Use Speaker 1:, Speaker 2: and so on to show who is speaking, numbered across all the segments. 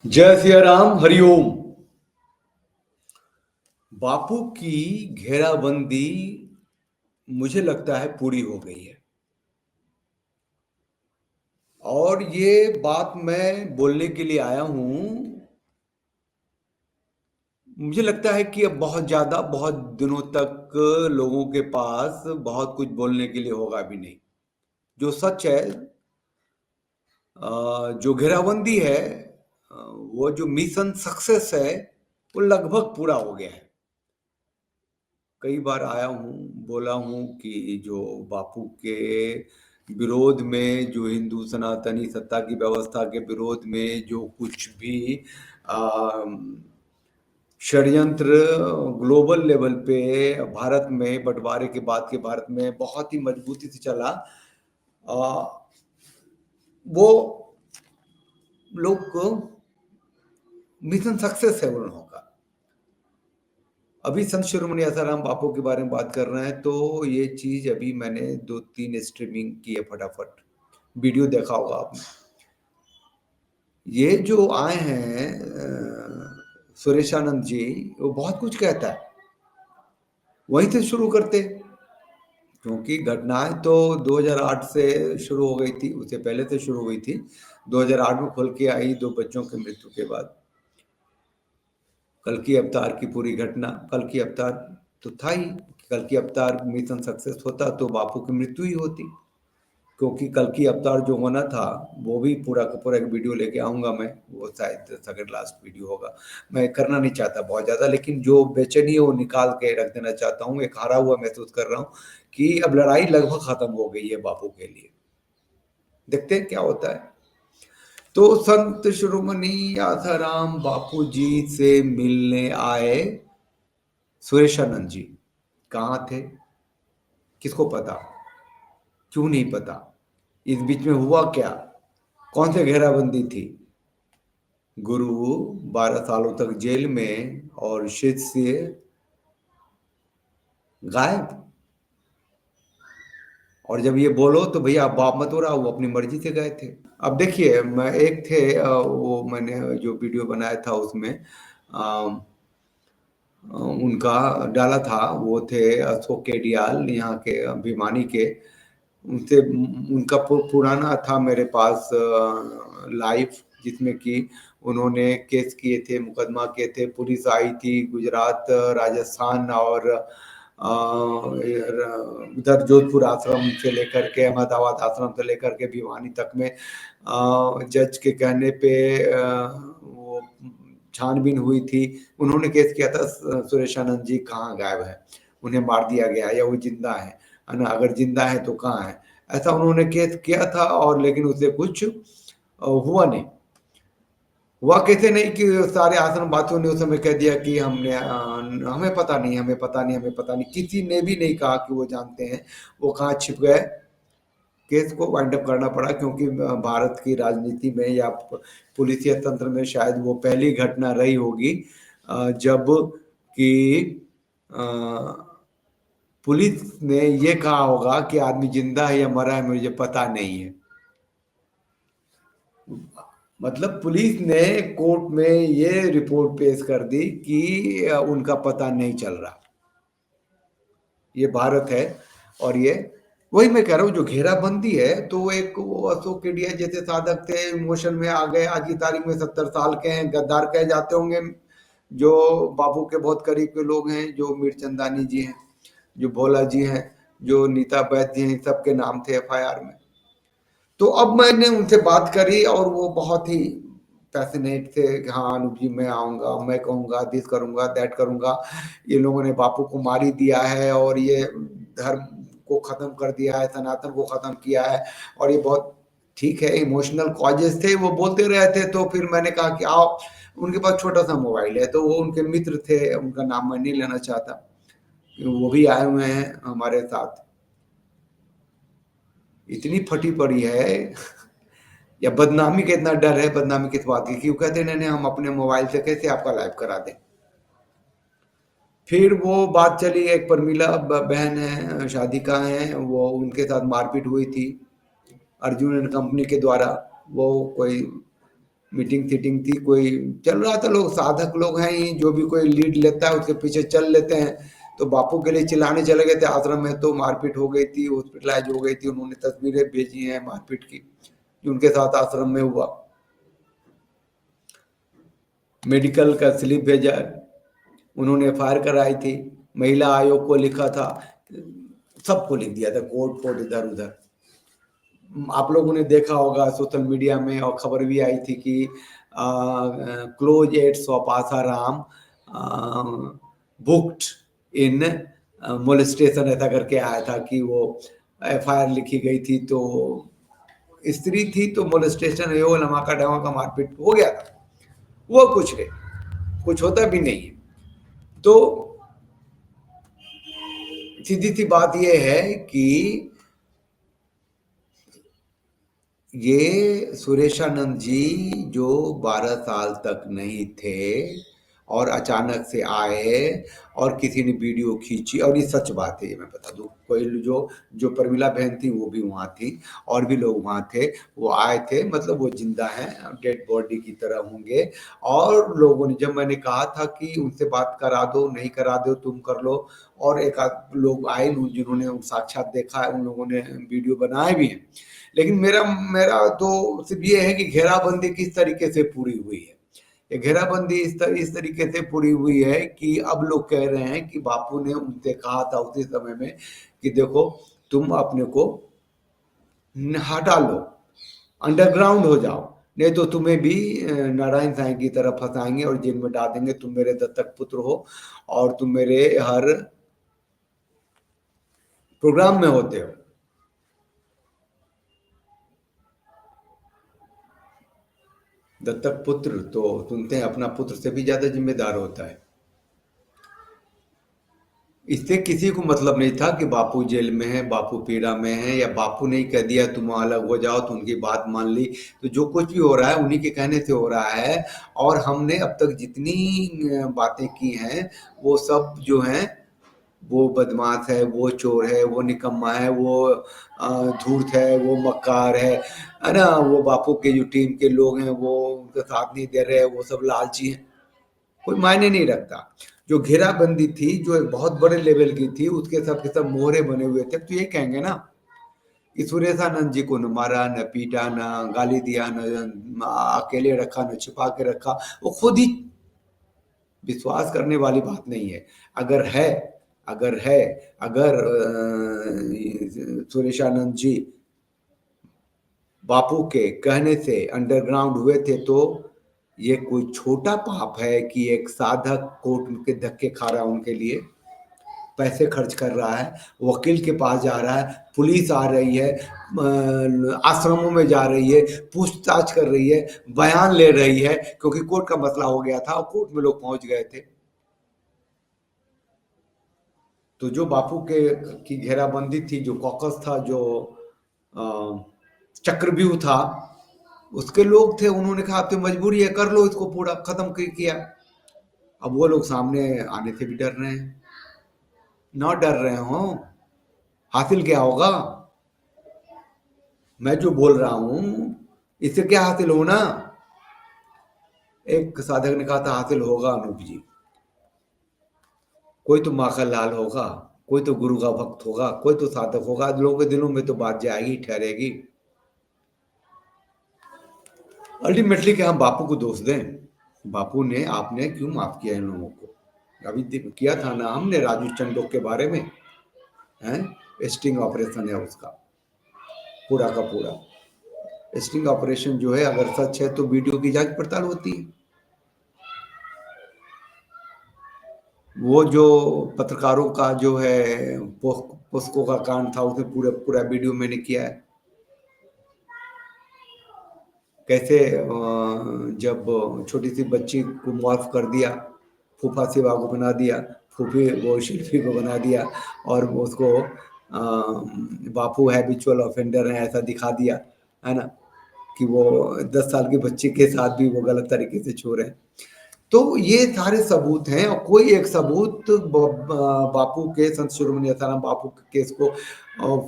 Speaker 1: जय सिया राम, हरिओम। बापू की घेराबंदी मुझे लगता है पूरी हो गई है। और ये बात मैं बोलने के लिए आया हूं। मुझे लगता है कि अब बहुत दिनों तक लोगों के पास बहुत कुछ बोलने के लिए होगा भी नहीं। जो सच है, जो घेराबंदी है, वो जो मिशन सक्सेस है, वो लगभग पूरा हो गया है। कई बार आया हूँ, बोला हूँ कि जो बापू के विरोध में, जो हिंदू सनातनी सत्ता की व्यवस्था के विरोध में जो कुछ भी षड्यंत्र ग्लोबल लेवल पे भारत में बंटवारे के बाद के भारत में बहुत ही मजबूती से चला, आ, वो लोग को मिशन सक्सेस है उन लोगों का। अभी संत शिरोमणि आसाराम बापू के बारे में बात कर रहे हैं, तो ये चीज अभी मैंने 2-3 स्ट्रीमिंग की है, फटाफट वीडियो देखा होगा आपने। ये जो आए हैं सुरेशानंद जी, वो बहुत कुछ कहता है, वहीं से शुरू करते। क्योंकि घटनाएं तो 2008 से शुरू हो गई थी, उससे पहले से शुरू हुई थी। 2008 में खुल के आई, 2 बच्चों की मृत्यु के बाद। कल की अवतार की पूरी घटना, कल की अवतार तो था ही। कल की अवतार मिशन सक्सेस होता तो बापू की मृत्यु ही होती। क्योंकि कल की अवतार जो होना था, वो भी पूरा का पूरा एक वीडियो लेके आऊंगा मैं। वो शायद सेकंड लास्ट वीडियो होगा। मैं करना नहीं चाहता बहुत ज्यादा, लेकिन जो बेचैनी है वो निकाल के रख देना चाहता हूँ। एक हारा हुआ महसूस कर रहा हूँ कि अब लड़ाई लगभग खत्म हो गई है बापू के लिए। देखते हैं क्या होता है। तो संत शिरोमणि आसाराम बापू जी से मिलने आए सुरेशानंद जी। कहाँ थे? किसको पता? क्यों नहीं पता? इस बीच में हुआ क्या? कौन सी घेराबंदी थी? गुरु 12 सालों तक जेल में और शिष्य गायब। और जब ये बोलो तो भैया आप बाप मत हो रहा, वो अपनी मर्जी से गए थे। अब देखिए, मैं एक थे, वो मैंने जो वीडियो बनाया था उसमें उनका डाला था, वो थे अशोक केडियाल, यहाँ के भिवानी के। उनसे उनका पुराना था मेरे पास लाइव, जिसमें कि उन्होंने केस किए थे, मुकदमा किए थे। पुलिस आई थी गुजरात, राजस्थान और उधर जोधपुर आश्रम से लेकर के अहमदाबाद आश्रम से लेकर के भिवानी तक में जज के कहने पे वो छानबीन हुई थी। उन्होंने केस किया था सुरेशानंद जी कहाँ गायब है, उन्हें मार दिया गया या वो जिंदा है ना, अगर जिंदा है तो कहाँ है। ऐसा उन्होंने केस किया था, और लेकिन उससे कुछ हुआ नहीं। हुआ कैसे नहीं कि सारे आश्रम वासियों ने उस समय कह दिया कि हमने हमें पता नहीं, हमें पता नहीं, हमें पता नहीं। किसी ने भी नहीं कहा कि वो जानते हैं। वो कहाँ छिप गए। केस को वाइंड अप करना पड़ा, क्योंकि भारत की राजनीति में या पुलिसिया तंत्र में शायद वो पहली घटना रही होगी जब कि पुलिस ने ये कहा होगा कि आदमी जिंदा है या मरा है मुझे पता नहीं है। मतलब पुलिस ने कोर्ट में ये रिपोर्ट पेश कर दी कि उनका पता नहीं चल रहा। ये भारत है। और ये वही मैं कह रहा हूँ, जो घेराबंदी है, तो वो एक वो अशोक केडिया जैसे साधक थे, इमोशन में आ गए। आज की तारीख में 70 साल के हैं, गद्दार कहे जाते होंगे। जो बाबू के बहुत करीब के लोग हैं, जो मीरचंदानी जी हैं, जो भोला जी हैं, जो नीता वैद्य जी हैं, सबके नाम थे एफआईआर में। तो अब मैंने उनसे बात करी और वो बहुत ही पैशनेट थे कि हाँ अनूप जी मैं आऊँगा, मैं कहूँगा, दिस करूँगा, दैट करूँगा। ये लोगों ने बापू को मार ही दिया है और ये धर्म को ख़त्म कर दिया है, सनातन को ख़त्म किया है। और ये बहुत ठीक है, इमोशनल कॉजेज़ थे, वो बोलते रहे थे। तो फिर मैंने कहा कि आओ, उनके पास छोटा-सा मोबाइल है, तो वो उनके मित्र थे, उनका नाम मैं नहीं लेना चाहता। वो भी आए हुए हैं हमारे साथ। इतनी फटी पड़ी है या बदनामी का इतना डर है, बदनामी किस बात की? क्यों कहते नहीं नहीं हम अपने मोबाइल से कैसे आपका लाइव करा दें। फिर वो बात चली, एक परमीला बहन है, शादिका है, वो उनके साथ मारपीट हुई थी अर्जुन एंड कंपनी के द्वारा। वो कोई मीटिंग थीटिंग थी, कोई चल रहा था, लोग साधक लोग हैं ही, जो भी कोई लीड लेता है उसके पीछे चल लेते हैं। तो बापू के लिए चिल्लाने चले गए थे आश्रम में, तो मारपीट हो गई थी, हॉस्पिटलाइज हो गई थी। उन्होंने तस्वीरें भेजी हैं मारपीट की जो उनके साथ आश्रम में हुआ। मेडिकल का स्लिप भेजा, उन्होंने एफआईआर कराई थी, महिला आयोग को लिखा था, सबको लिख दिया था, कोर्ट कोर्ट इधर उधर। आप लोगों ने देखा होगा सोशल मीडिया में, और खबर भी आई थी कि close aides of Asaram booked in molestation, ऐसा करके आया था कि वो एफआईआर लिखी गई थी। तो स्त्री थी तो मोलेस्टेशन यो लमाका डमाका मारपीट हो गया था, वो कुछ नहीं, कुछ होता भी नहीं है। तो सीधी सी बात यह है कि ये सुरेशानंद जी जो 12 साल तक नहीं थे और अचानक से आए और किसी ने वीडियो खींची, और ये सच बात है, ये मैं बता दूं, कोई जो जो प्रमिला बहन थी वो भी वहाँ थी, और भी लोग वहाँ थे, वो आए थे, मतलब वो जिंदा हैं, डेड बॉडी की तरह होंगे। और लोगों ने, जब मैंने कहा था कि उनसे बात करा दो, नहीं करा दो तुम कर लो, और एक आध लोग आए जिन्होंने साक्षात देखा है, उन लोगों ने वीडियो बनाए भी हैं। लेकिन मेरा मेरा तो सिर्फ ये है कि घेराबंदी किस तरीके से पूरी हुई है। ये घेराबंदी इस तरीके से पूरी हुई है कि अब लोग कह रहे हैं कि बापू ने उनसे कहा था उसी समय में कि देखो तुम अपने को हटा लो, अंडरग्राउंड हो जाओ, नहीं तो तुम्हें भी नारायण साईं की तरह फंसाएंगे और जेल में डाल देंगे। तुम मेरे दत्तक पुत्र हो और तुम मेरे हर प्रोग्राम में होते हो। दत्तक पुत्र तो सुनते हैं अपना पुत्र से भी ज्यादा जिम्मेदार होता है। इससे किसी को मतलब नहीं था कि बापू जेल में है, बापू पीड़ा में है, या बापू ने ही कह दिया तुम अलग हो जाओ तो उनकी बात मान ली। तो जो कुछ भी हो रहा है उन्हीं के कहने से हो रहा है। और हमने अब तक जितनी बातें की हैं वो सब जो हैं, वो बदमाश है, वो चोर है, वो निकम्मा है, वो धूर्त है, वो मक्कार है ना। वो बापू के जो टीम के लोग हैं वो उनका साथ नहीं दे रहे, वो सब लालची हैं, कोई मायने नहीं रखता। जो घेराबंदी थी जो एक बहुत बड़े लेवल की थी, उसके सब के सब मोहरे बने हुए थे। तो ये कहेंगे ना कि सुरेशानंद जी को न मारा, न पीटा, न गाली दिया, न अकेले रखा, न छिपा के रखा, वो खुद ही, विश्वास करने वाली बात नहीं है। अगर है, अगर है, अगर सुरेशानंद जी बापू के कहने से अंडरग्राउंड हुए थे, तो ये कोई छोटा पाप है कि एक साधक कोर्ट के धक्के खा रहा है, उनके लिए पैसे खर्च कर रहा है, वकील के पास जा रहा है, पुलिस आ रही है, आश्रमों में जा रही है, पूछताछ कर रही है, बयान ले रही है, क्योंकि कोर्ट का मसला हो गया था और कोर्ट में लोग पहुंच गए थे। तो जो बापू के की घेराबंदी थी, जो कॉकस था, जो चक्रव्यूह था, उसके लोग थे, उन्होंने कहा अब तो मजबूरी है, कर लो इसको, पूरा खत्म किया। अब वो लोग सामने आने से भी डर रहे हैं। ना डर रहे हो, हासिल क्या होगा? मैं जो बोल रहा हूं इससे क्या हासिल होना? एक साधक ने कहा था हासिल होगा अनूप जी, कोई तो माखन लाल होगा, कोई तो गुरु का भक्त होगा, कोई तो साधक होगा, लोगों के दिलों में तो बात जाएगी, ठहरेगी। अल्टीमेटली क्या हम बापू को दोष दें? बापू ने, आपने क्यों माफ किया इन लोगों को? अभी किया था ना हमने राजू चंडोक के बारे में, हैं, स्टिंग ऑपरेशन है उसका पूरा का पूरा। स्टिंग ऑपरेशन जो है अगर सच है तो वीडियो की जांच पड़ताल होती है। वो जो पत्रकारों का जो है पोस्को का कांड था, उसमें पूरा पूरा वीडियो मैंने किया है। कैसे जब छोटी सी बच्ची को माफ कर दिया, फूफा सेवा को बना दिया, फूफी वो शिल्पी को बना दिया, और उसको बापू हैबिचुअल ऑफेंडर है ऐसा दिखा दिया, है ना, कि वो 10 साल के बच्चे के साथ भी वो गलत तरीके से छो रहे हैं। तो ये सारे सबूत हैं, और कोई एक सबूत बापू के, संत शिरोमणि आसाराम बापू के केस को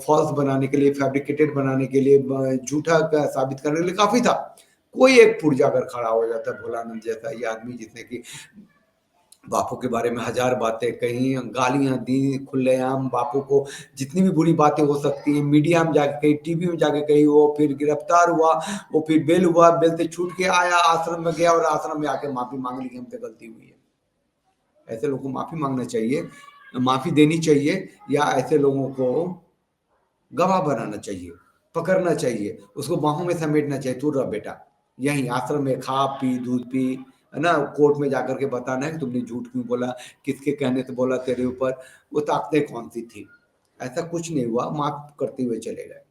Speaker 1: फॉल्स बनाने के लिए, फैब्रिकेटेड बनाने के लिए, झूठा साबित करने के लिए काफी था। कोई एक पुर्जा अगर खड़ा हो जाता है भोलानंद जैसा, ये आदमी जिसने कि बापू के बारे में हजार बातें कही, गालियां दी खुलेआम, बापू को जितनी भी बुरी बातें हो सकती है मीडिया में जाके कही, टीवी में जाके कही, वो फिर गिरफ्तार हुआ, वो फिर बेल हुआ, बेल से छूट के आया, आश्रम में गया और आश्रम में आके माफी मांग ली कि हमसे गलती हुई है। ऐसे लोगों को माफी मांगना चाहिए, माफी देनी चाहिए, या ऐसे लोगों को गवाह बनाना चाहिए, पकड़ना चाहिए, उसको बाहों में समेटना चाहिए, तू रह बेटा यहीं आश्रम में, खा पी दूध पी, है ना, कोर्ट में जाकर के बताना है कि तुमने झूठ क्यों बोला, किसके कहने से बोला तेरे ऊपर, वो ताकतें कौन सी थी। ऐसा कुछ नहीं हुआ, माफ करते हुए चले गए।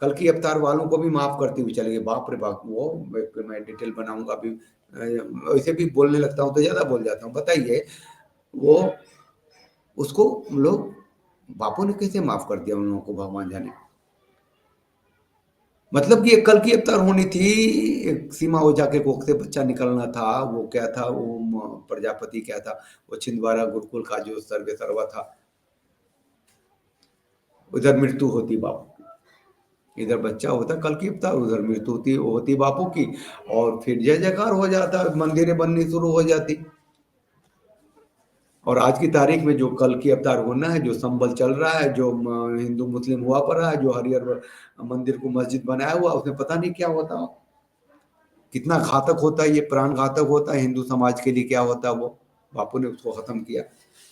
Speaker 1: कल की अवतार वालों को भी माफ करते हुए चले गए। बाप रे बाप, वो मैं डिटेल बनाऊंगा अभी, वैसे भी बोलने लगता हूँ तो ज्यादा बोल जाता हूँ। बताइए वो, उसको लोग, बापू ने कैसे माफ कर दिया उन लोगों को, भगवान जाने। मतलब कि एक कल की अवतार होनी थी, एक सीमा ओझा के कोख से बच्चा निकलना था, वो क्या था, वो प्रजापति क्या था, वो छिंदवाड़ा गुरुकुल का जो सर्वे सर्वा था, उधर मृत्यु होती बापू की, इधर बच्चा होता कल की अवतार, उधर मृत्यु होती बापू की, और फिर जय जयकार हो जाता, मंदिरें बननी शुरू हो जाती। और आज की तारीख में जो कल की अवतार होना है, जो संबल चल रहा है, जो हिंदू मुस्लिम हुआ पड़ा है, जो हरिहर मंदिर को मस्जिद बनाया हुआ, उसमें पता नहीं क्या होता, कितना घातक होता है, ये प्राण घातक होता है हिंदू समाज के लिए, क्या होता है वो। बापू ने उसको खत्म किया,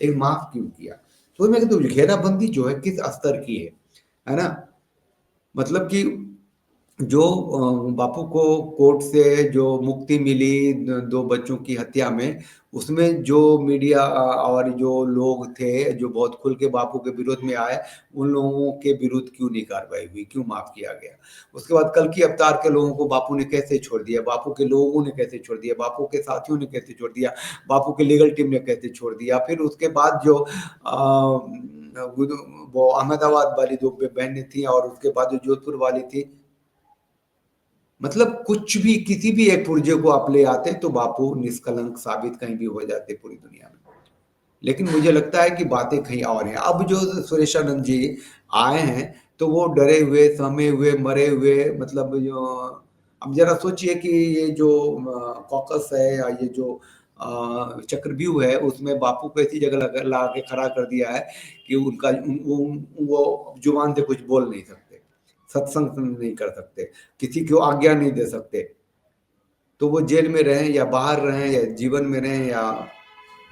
Speaker 1: एक माफ क्यों किया। तो मैं कहता हूँ घेराबंदी जो है किस स्तर की है ना, मतलब कि जो बापू को कोर्ट से जो मुक्ति मिली दो बच्चों की हत्या में, उसमें जो मीडिया और जो लोग थे जो बहुत खुल के बापू के विरोध में आए, उन लोगों के विरुद्ध क्यों नहीं कार्रवाई हुई, क्यों माफ किया गया। उसके बाद कल की अवतार के लोगों को बापू ने कैसे छोड़ दिया, बापू के लोगों ने कैसे छोड़ दिया, बापू के साथियों ने कैसे छोड़ दिया, बापू के लीगल टीम ने कैसे छोड़ दिया। फिर उसके बाद जो वो अहमदाबाद वाली दो बहनें थी, और उसके बाद जो जोधपुर वाली थी, मतलब कुछ भी किसी भी एक पुर्जे को आप ले आते तो बापू निष्कलंक साबित कहीं भी हो जाते पूरी दुनिया में। लेकिन मुझे लगता है कि बातें कहीं और हैं। अब जो सुरेशानंद जी आए हैं तो वो डरे हुए, सहमे हुए, मरे हुए, मतलब जो, अब जरा सोचिए कि ये जो कॉकस है, या ये जो चक्रव्यूह है, उसमें बापू को ऐसी जगह ला के खड़ा कर दिया है कि उनका वो जुबान से कुछ बोल नहीं सकते, सत्संग नहीं कर सकते, किसी को आज्ञा नहीं दे सकते। तो वो जेल में रहें या बाहर रहें या जीवन में रहें या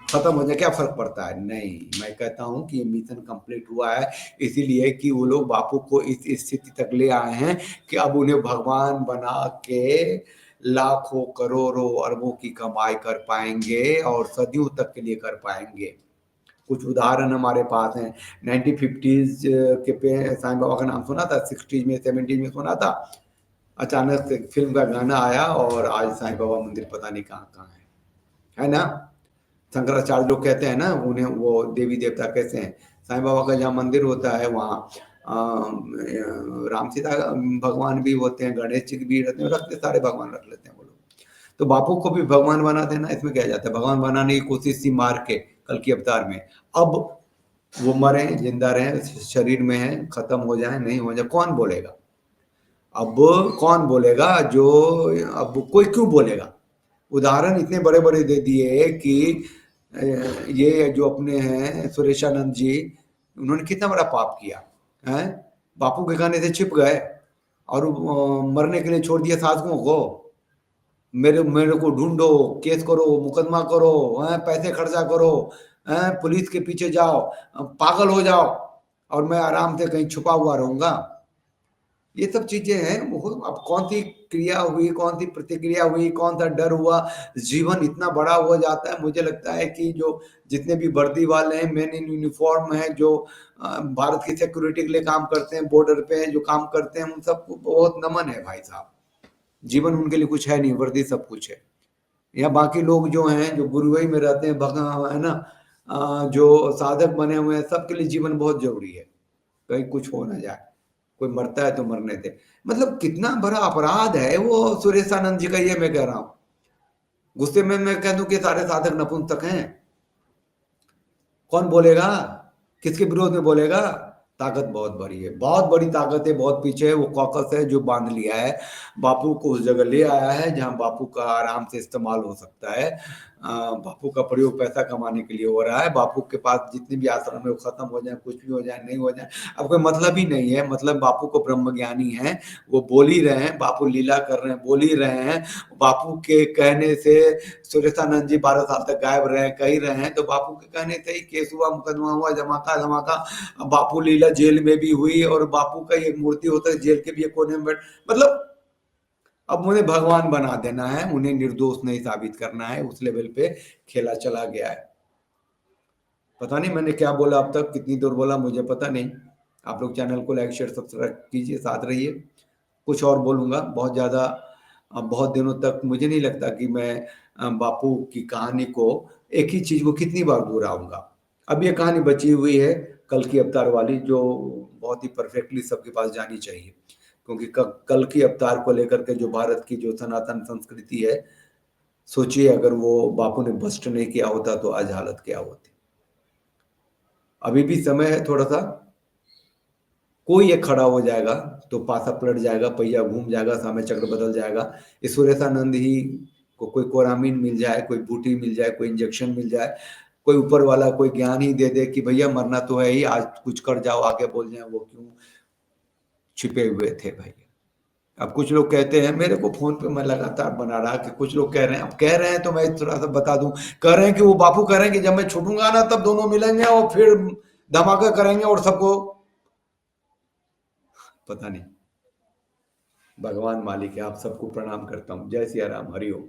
Speaker 1: खत्म हो जाए, क्या फर्क पड़ता है। नहीं, मैं कहता हूं कि ये मिशन कंप्लीट हुआ है, इसीलिए कि वो लोग बापू को इस स्थिति तक ले आए हैं कि अब उन्हें भगवान बना के लाखों करोड़ों अरबों की कमाई कर पाएंगे, और सदियों तक के लिए कर पाएंगे। कुछ उदाहरण हमारे पास हैं। 1950s के पे साईं बाबा का नाम सुना था, 60s में 70s में सुना था, अचानक से फिल्म का गाना आया और आज साईं बाबा मंदिर पता नहीं कहाँ कहाँ है ना। शंकराचार्य लोग कहते हैं ना, उन्हें वो देवी देवता कैसे हैं। साईं बाबा का जहाँ मंदिर होता है वहाँ राम सीता भगवान भी होते हैं, गणेश जी भी रहते हैं, रखते सारे भगवान रख लेते हैं वो लोग। तो बापू को भी भगवान बना देना, इसमें क्या जाता है, भगवान बनाने की कोशिश थी मार के कल की अवतार में। अब वो मरे, जिंदा रहे, शरीर में है, खत्म हो जाए, नहीं हो जाए, कौन बोलेगा। अब कौन बोलेगा, जो अब कोई क्यों बोलेगा। उदाहरण इतने बड़े बड़े दे दिए कि ये जो अपने हैं सुरेशानंद जी, उन्होंने कितना बड़ा पाप किया है, बापू के कहने से छिप गए और मरने के लिए छोड़ दिया साधुओं को। मेरे मेरे को ढूंढो, केस करो, मुकदमा करो, पैसे खर्चा करो, पुलिस के पीछे जाओ, पागल हो जाओ, और मैं आराम से कहीं छुपा हुआ रहूंगा। ये सब चीजें हैं। अब कौन सी क्रिया हुई, कौन सी प्रतिक्रिया हुई, कौन सा डर हुआ, जीवन इतना बड़ा हो जाता है। मुझे लगता है कि जो जितने भी वर्दी वाले हैं, मैन इन यूनिफॉर्म है, जो भारत की सिक्योरिटी के लिए काम करते हैं, बॉर्डर पे जो काम करते हैं, उन सबको बहुत नमन है भाई साहब। जीवन उनके लिए कुछ है नहीं, वर्दी सब कुछ है। या बाकी लोग जो हैं, जो गुरुवई में रहते हैं, भगा है ना, जो साधक बने हुए हैं, सबके लिए जीवन बहुत जरूरी है, कहीं कुछ हो ना जाए। कोई मरता है तो मरने दे। मतलब कितना बड़ा अपराध है वो सुरेशानंद जी का, ये मैं कह रहा हूं। गुस्से में मैं कह दूं कि सारे साधक नपुंसक हैं, कौन बोलेगा, किसके विरोध में बोलेगा। ताकत बहुत बड़ी है, बहुत बड़ी ताकत है, बहुत पीछे है, वो कॉकस है जो बांध लिया है। बापू को उस जगह ले आया है जहाँ बापू का आराम से इस्तेमाल हो सकता है। बापू का प्रयोग पैसा कमाने के लिए हो रहा है। बापू के पास जितने भी आश्रम है वो खत्म हो जाए, कुछ भी हो जाए, नहीं हो जाए, अब कोई मतलब ही नहीं है। मतलब बापू को ब्रह्मज्ञानी है, वो बोल ही रहे हैं, बापू लीला कर रहे हैं, बोल ही रहे हैं। बापू के कहने से सुरेशानंद जी 12 साल तक गायब रहे, कह ही रहे हैं, तो बापू के कहने से ही केस हुआ, मुकदमा हुआ, धमाका धमाका। बापू लीला जेल में भी हुई और बापू का एक मूर्ति होता है जेल के भी एक कोने में बैठ, मतलब अब उन्हें भगवान बना देना है, उन्हें निर्दोष नहीं साबित करना है, उस लेवल पे खेला चला गया है। पता नहीं मैंने क्या बोला अब तक, कितनी दूर बोला मुझे पता नहीं। आप लोग चैनल को लाइक शेयर सब्सक्राइब कीजिए, साथ रहिए। कुछ और बोलूँगा बहुत ज़्यादा, बहुत दिनों तक मुझे नहीं लगता कि मैं बापू की कहानी को, एक ही चीज़ को कितनी बार दोहराऊँगा। अब ये कहानी बची हुई है कल की अवतार वाली, जो बहुत ही परफेक्टली सबके पास जानी चाहिए। क्योंकि कल की अवतार को लेकर के जो भारत की जो सनातन संस्कृति है, सोचिए अगर वो बापू ने भ्रष्ट नहीं किया होता तो आज हालत क्या होती। अभी भी समय है थोड़ा सा, कोई एक खड़ा हो जाएगा तो पासा पलट जाएगा, पहिया घूम जाएगा, समय चक्र बदल जाएगा। इस सुरेशानंद ही को कोई कोरामीन मिल जाए, कोई बूटी मिल जाए, कोई इंजेक्शन मिल जाए, कोई ऊपर वाला कोई ज्ञान ही दे दे कि भैया मरना तो है ही, आज कुछ कर जाओ, आगे बोल जाए, वो क्यों छिपे हुए थे भाई। अब कुछ लोग कहते हैं, मेरे को फोन पे मैं लगातार बना रहा कि कुछ लोग कह रहे हैं, अब कह रहे हैं तो मैं थोड़ा सा बता दूं, कह रहे हैं कि वो बापू कह रहे हैं कि जब मैं छूटूंगा ना तब दोनों मिलेंगे और फिर धमाका करेंगे और सबको, पता नहीं। भगवान मालिक है, आप सबको प्रणाम करता हूँ। जय सिया राम, हरि ओम।